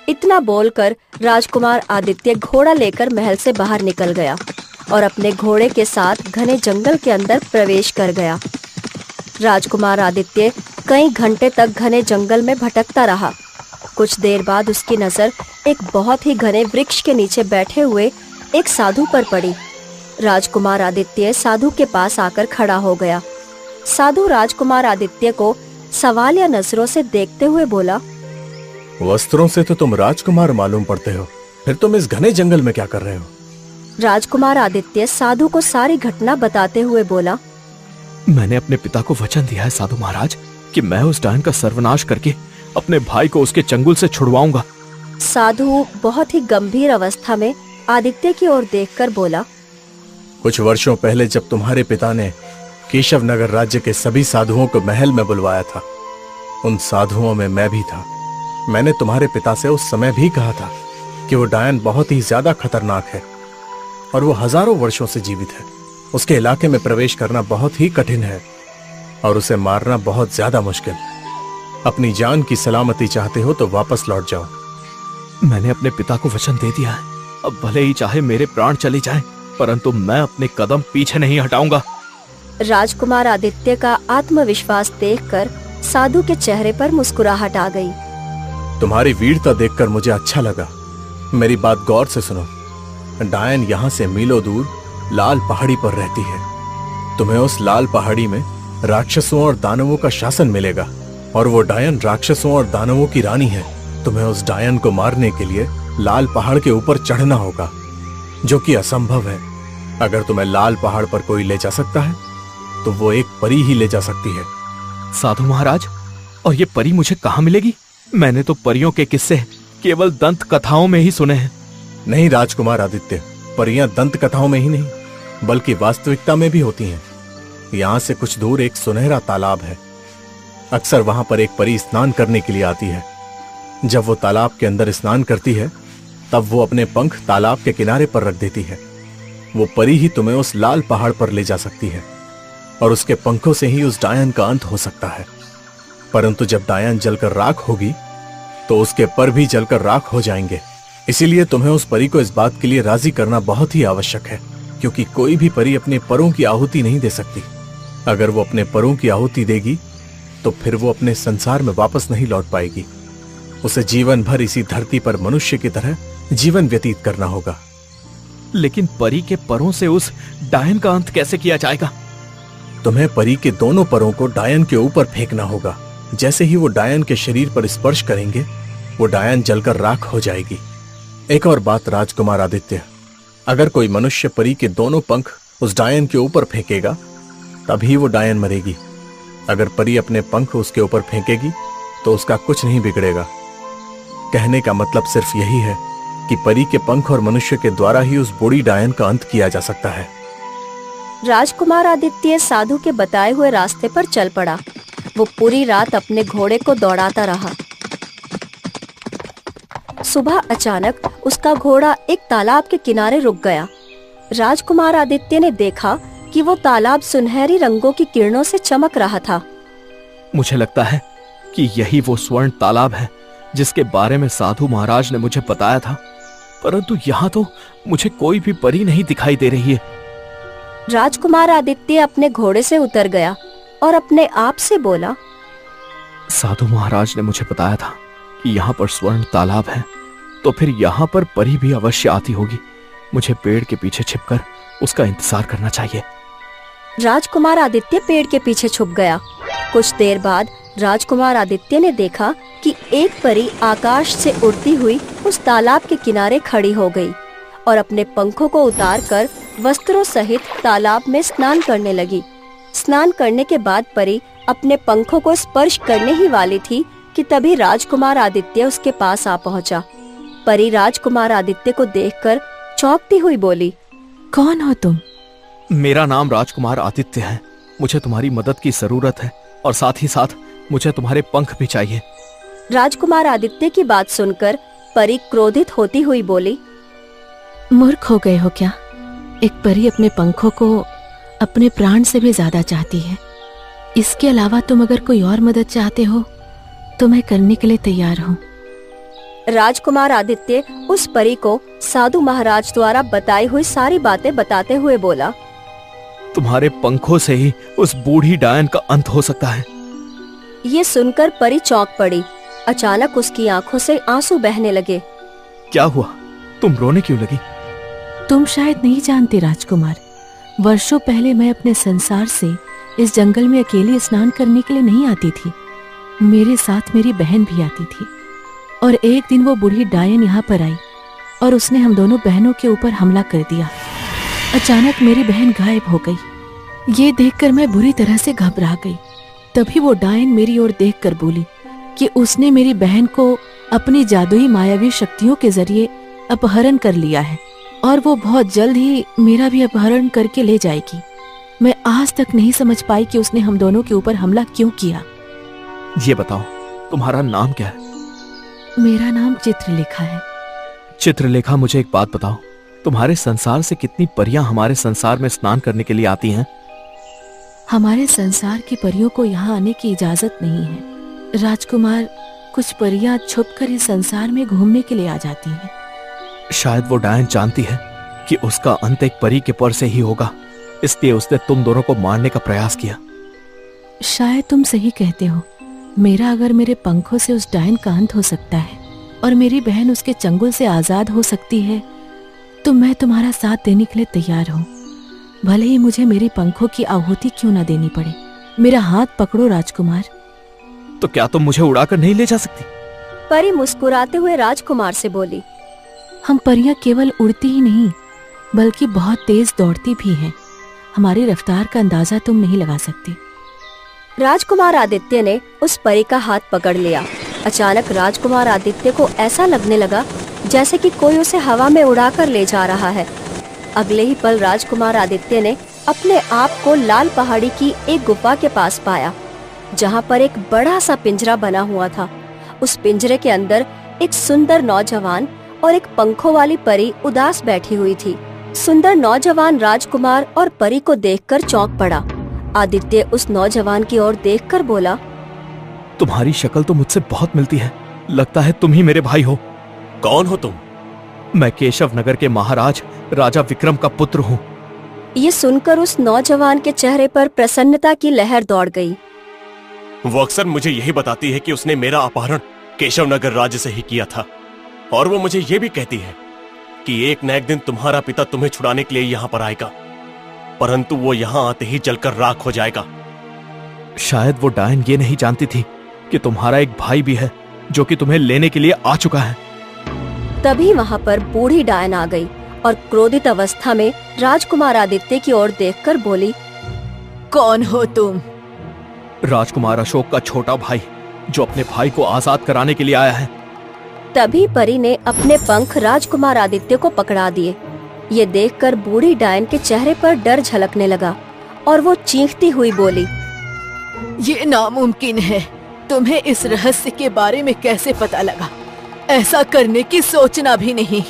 इतना बोलकर राजकुमार आदित्य घोड़ा लेकर महल से बाहर निकल गया और अपने घोड़े के साथ घने जंगल के अंदर प्रवेश कर गया। राजकुमार आदित्य कई घंटे तक घने जंगल में भटकता रहा। कुछ देर बाद उसकी नजर एक बहुत ही घने वृक्ष के नीचे बैठे हुए एक साधु पर पड़ी। राजकुमार आदित्य साधु के पास आकर खड़ा हो गया। साधु राजकुमार आदित्य को सवाल या नजरों से देखते हुए बोला, वस्त्रों से तो तुम राजकुमार मालूम पड़ते हो, फिर तुम इस घने जंगल में क्या कर रहे हो? राजकुमार आदित्य साधु को सारी घटना बताते हुए बोला, मैंने अपने पिता को वचन दिया है साधु महाराज कि मैं उस डायन का सर्वनाश करके अपने भाई को उसके चंगुल से छुड़वाऊंगा। साधु बहुत ही गंभीर अवस्था में आदित्य की ओर देखकर बोला, कुछ वर्षों पहले जब तुम्हारे पिता ने केशव नगर राज्य के सभी साधुओं को महल में बुलवाया था, उन साधुओं में मैं भी था। मैंने तुम्हारे पिता से उस समय भी कहा था कि वो डायन बहुत ही ज्यादा खतरनाक है और वो हजारों वर्षों से जीवित है। उसके इलाके में प्रवेश करना बहुत ही कठिन है और उसे मारना बहुत ज्यादा मुश्किल। अपनी जान की सलामती चाहते हो तो वापस लौट जाओ। मैंने अपने पिता को वचन दे दिया है, अब भले ही चाहे मेरे प्राण चले जाएं, परंतु मैं अपने कदम पीछे नहीं हटाऊंगा। राजकुमार आदित्य का आत्मविश्वास देखकर साधु के चेहरे पर मुस्कुराहट आ गई। तुम्हारी वीरता देखकर मुझे अच्छा लगा। मेरी बात गौर से सुनो। डायन यहाँ से मीलों दूर लाल पहाड़ी पर रहती है। तुम्हें उस लाल पहाड़ी में राक्षसों और दानवों का शासन मिलेगा और वो डायन राक्षसों और दानवों की रानी है। तुम्हें उस डायन को मारने के लिए लाल पहाड़ के ऊपर चढ़ना होगा, जो कि असंभव है। अगर तुम्हें लाल पहाड़ पर कोई ले जा सकता है तो वो एक परी ही ले जा सकती है। साधु महाराज, और ये परी मुझे कहाँ मिलेगी? मैंने तो परियों के किस्से केवल दंत कथाओं में ही सुने हैं। नहीं राजकुमार आदित्य, परियां दंत कथाओं में ही नहीं बल्कि वास्तविकता में भी होती हैं। यहाँ से कुछ दूर एक सुनहरा तालाब है। अक्सर वहां पर एक परी स्नान करने के लिए आती है। जब वो तालाब के अंदर स्नान करती है तब वो अपने पंख तालाब के किनारे पर रख देती है। वो परी ही तुम्हें उस लाल पहाड़ पर ले जा सकती है और उसके पंखों से ही उस डायन का अंत हो सकता है। परंतु जब डायन जलकर राख होगी तो उसके पर भी जलकर राख हो जाएंगे। इसीलिए तुम्हें उस परी को इस बात के लिए राजी करना बहुत ही आवश्यक है, क्योंकि कोई भी परी अपने परों की आहुति नहीं दे सकती। अगर वो अपने परों की आहुति देगी तो फिर वो अपने संसार में वापस नहीं लौट पाएगी। उसे जीवन भर इसी धरती पर मनुष्य की तरह जीवन व्यतीत करना होगा। लेकिन परी के परों से उस डायन का अंत कैसे किया जाएगा? तुम्हें परी के दोनों परों को डायन के ऊपर फेंकना होगा। जैसे ही वो डायन के शरीर पर स्पर्श करेंगे वो डायन जलकर राख हो जाएगी। एक और बात राजकुमार आदित्य, अगर कोई मनुष्य परी के दोनों पंख उस डायन के ऊपर फेंकेगा तभी वो डायन मरेगी। अगर परी अपने पंख उसके ऊपर फेंकेगी तो उसका कुछ नहीं बिगड़ेगा। कहने का मतलब सिर्फ यही है कि परी के पंख और मनुष्य के द्वारा ही उस बूढ़ी डायन का अंत किया जा सकता है। राजकुमार आदित्य साधु के बताए हुए रास्ते पर चल पड़ा। वो पूरी रात अपने घोड़े को दौड़ाता रहा। सुबह अचानक उसका घोड़ा एक तालाब के किनारे रुक गया। राजकुमार आदित्य ने देखा कि वो तालाब सुनहरी रंगों की किरणों से चमक रहा था। मुझे लगता है कि यही वो स्वर्ण तालाब है जिसके बारे में साधु महाराज ने मुझे बताया था, परंतु यहाँ तो मुझे कोई भी परी नहीं दिखाई दे रही है। राजकुमार आदित्य अपने घोड़े से उतर गया और अपने आप से बोला, साधु महाराज ने मुझे बताया था कि यहाँ पर स्वर्ण तालाब है, तो फिर यहाँ पर परी भी अवश्य आती होगी। मुझे पेड़ के पीछे छिपकर उसका इंतजार करना चाहिए। राजकुमार आदित्य पेड़ के पीछे छुप गया। कुछ देर बाद राजकुमार आदित्य ने देखा कि एक परी आकाश से उड़ती हुई उस तालाब के किनारे खड़ी हो गई और अपने पंखों को उतारकर वस्त्रों सहित तालाब में स्नान करने लगी। स्नान करने के बाद परी अपने पंखों को स्पर्श करने ही वाली थी कि तभी राजकुमार आदित्य उसके पास आ पहुंचा। परी राजकुमार आदित्य को देखकर चौंकती हुई बोली, कौन हो तुम? मेरा नाम राजकुमार आदित्य है। मुझे तुम्हारी मदद की जरूरत है और साथ ही साथ मुझे तुम्हारे पंख भी चाहिए। राजकुमार आदित्य की बात सुनकर परी क्रोधित होती हुई बोली, मूर्ख हो गए हो क्या? एक परी अपने पंखों को अपने प्राण से भी ज्यादा चाहती है। इसके अलावा तुम अगर कोई और मदद चाहते हो तो मैं करने के लिए तैयार हूँ। राजकुमार आदित्य उस परी को साधु महाराज द्वारा बताई हुई सारी बातें बताते हुए बोला। तुम्हारे पंखों से ही उस बूढ़ी डायन का अंत हो सकता है। ये सुनकर परी चौंक पड़ी। अचानक उसकी आंखों से आंसू बहने लगे। क्या हुआ? तुम रोने क्यों लगी? तुम शायद नहीं जानते राजकुमार, वर्षों पहले मैं अपने संसार से इस जंगल में अकेली स्नान करने के लिए नहीं आती थी। मेरे साथ मेरी बहन भी आती थी और एक दिन वो बूढ़ी डायन यहाँ पर आई और उसने हम दोनों बहनों के ऊपर हमला कर दिया। अचानक मेरी बहन गायब हो गई। ये देखकर मैं बुरी तरह से घबरा गई। तभी वो डायन मेरी ओर देखकर बोली कि उसने मेरी बहन को अपनी जादुई मायावी शक्तियों के जरिए अपहरण कर लिया है और वो बहुत जल्द ही मेरा भी अपहरण करके ले जाएगी। मैं आज तक नहीं समझ पाई कि उसने हम दोनों के ऊपर हमला क्यों किया। ये बताओ, तुम्हारा नाम क्या है? मेरा नाम चित्रलेखा है। चित्रलेखा, मुझे एक बात बताओ, तुम्हारे संसार से कितनी परियां हमारे संसार में स्नान करने के लिए आती हैं? हमारे संसार की परियों को यहाँ आने की इजाजत नहीं है राजकुमार। कुछ परियां छुपकर इस संसार में घूमने के लिए आ जाती हैं। शायद वो डायन जानती है कि उसका अंत एक परी के पर से ही होगा, इसलिए उसने तुम दोनों को मारने का प्रयास किया। शायद तुम सही कहते हो। मेरा अगर मेरे पंखों से उस डायन का अंत हो सकता है और मेरी बहन उसके चंगुल से आजाद हो सकती है तो मैं तुम्हारा साथ देने के लिए तैयार हूँ, भले ही मुझे मेरी पंखों की आहुति क्यों ना देनी पड़े। मेरा हाथ पकड़ो राजकुमार। तो क्या तुम मुझे उड़ाकर नहीं ले जा सकती? परी मुस्कुराते हुए राजकुमार से बोली। हम परियां केवल उड़ती ही नहीं बल्कि बहुत तेज दौड़ती भी हैं। हमारी रफ्तार का अंदाजा तुम नहीं लगा सकती। राजकुमार आदित्य ने उस परी का हाथ पकड़ लिया। अचानक राजकुमार आदित्य को ऐसा लगने लगा जैसे कि कोई उसे हवा में उड़ाकर ले जा रहा है। अगले ही पल राजकुमार आदित्य ने अपने आप को लाल पहाड़ी की एक गुफा के पास पाया, जहाँ पर एक बड़ा सा पिंजरा बना हुआ था। उस पिंजरे के अंदर एक सुंदर नौजवान और एक पंखों वाली परी उदास बैठी हुई थी। सुंदर नौजवान राजकुमार और परी को देखकर चौंक पड़ा। आदित्य उस नौजवान की ओर देखकर बोला, तुम्हारी शक्ल तो मुझसे बहुत मिलती है, लगता है तुम ही मेरे भाई हो। कौन हो तुम? मैं केशव नगर के महाराज राजा विक्रम का पुत्र हूँ। ये सुनकर उस नौजवान के चेहरे पर प्रसन्नता की लहर दौड़ गई। वो अक्सर मुझे यही बताती है कि उसने मेरा अपहरण केशव नगर राज्य से ही किया था, और वो मुझे ये भी कहती है कि एक न एक दिन तुम्हारा पिता तुम्हें छुड़ाने के लिए यहाँ पर आएगा, परंतु वो यहाँ आते ही जलकर राख हो जाएगा। शायद वो डायन ये नहीं जानती थी कि तुम्हारा एक भाई भी है जो कि तुम्हें लेने के लिए आ चुका है। तभी वहाँ पर बूढ़ी डायन आ गई और क्रोधित अवस्था में राजकुमार आदित्य की ओर देखकर बोली, कौन हो तुम? राजकुमार अशोक का छोटा भाई, जो अपने भाई को आजाद कराने के लिए आया है। तभी परी ने अपने पंख राजकुमार आदित्य को पकड़ा दिए। ये देखकर बूढ़ी डायन के चेहरे पर डर झलकने लगा और वो चीखती हुई बोली, ये नामुमकिन है। तुम्हें इस रहस्य के बारे में कैसे पता लगा? ऐसा करने की सोचना भी नहीं।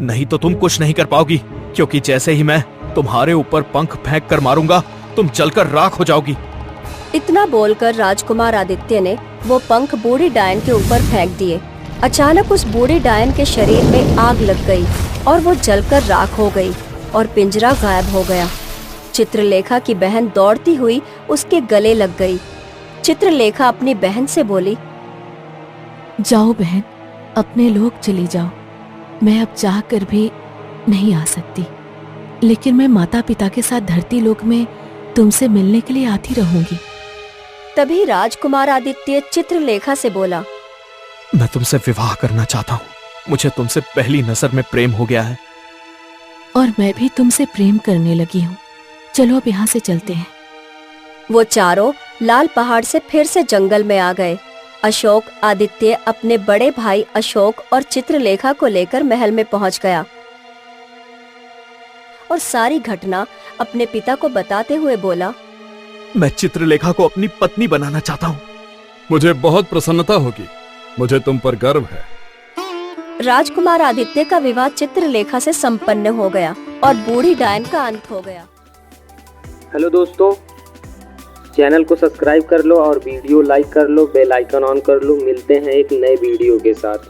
नहीं तो तुम कुछ नहीं कर पाओगी, क्योंकि जैसे ही मैं तुम्हारे ऊपर पंख फेंक कर मारूंगा, तुम जलकर राख हो जाओगी। इतना बोलकर राजकुमार आदित्य ने वो पंख बूढ़ी डायन के ऊपर फेंक दिए। अचानक उस बूढ़ी डायन के शरीर में आग लग गई और वो जलकर राख हो गई और पिंजरा गायब हो गया। चित्रलेखा की बहन दौड़ती हुई उसके गले लग गई। चित्रलेखा अपनी बहन से बोली, जाओ बहन, अपने लोग चली जाओ। मैं अब चाह कर भी नहीं आ सकती, लेकिन मैं माता पिता के साथ धरती लोक में तुमसे मिलने के लिए आती रहूंगी। तभी राजकुमार आदित्य चित्रलेखा से बोला, मैं तुमसे विवाह करना चाहता हूँ। मुझे तुमसे पहली नजर में प्रेम हो गया है। और मैं भी तुमसे प्रेम करने लगी हूँ। चलो अब यहाँ से चलते हैं। वो चारों लाल पहाड़ से फिर से जंगल में आ गए। अशोक आदित्य अपने बड़े भाई अशोक और चित्रलेखा को लेकर महल में पहुंच गया और सारी घटना अपने पिता को बताते हुए बोला, मैं चित्रलेखा को अपनी पत्नी बनाना चाहता हूँ। मुझे बहुत प्रसन्नता होगी। मुझे तुम पर गर्व है। राजकुमार आदित्य का विवाह चित्रलेखा से संपन्न हो गया और बूढ़ी डायन का अंत हो गया। हेलो दोस्तों, चैनल को सब्सक्राइब कर लो और वीडियो लाइक कर लो, बेल आइकन ऑन कर लो। मिलते हैं एक नए वीडियो के साथ।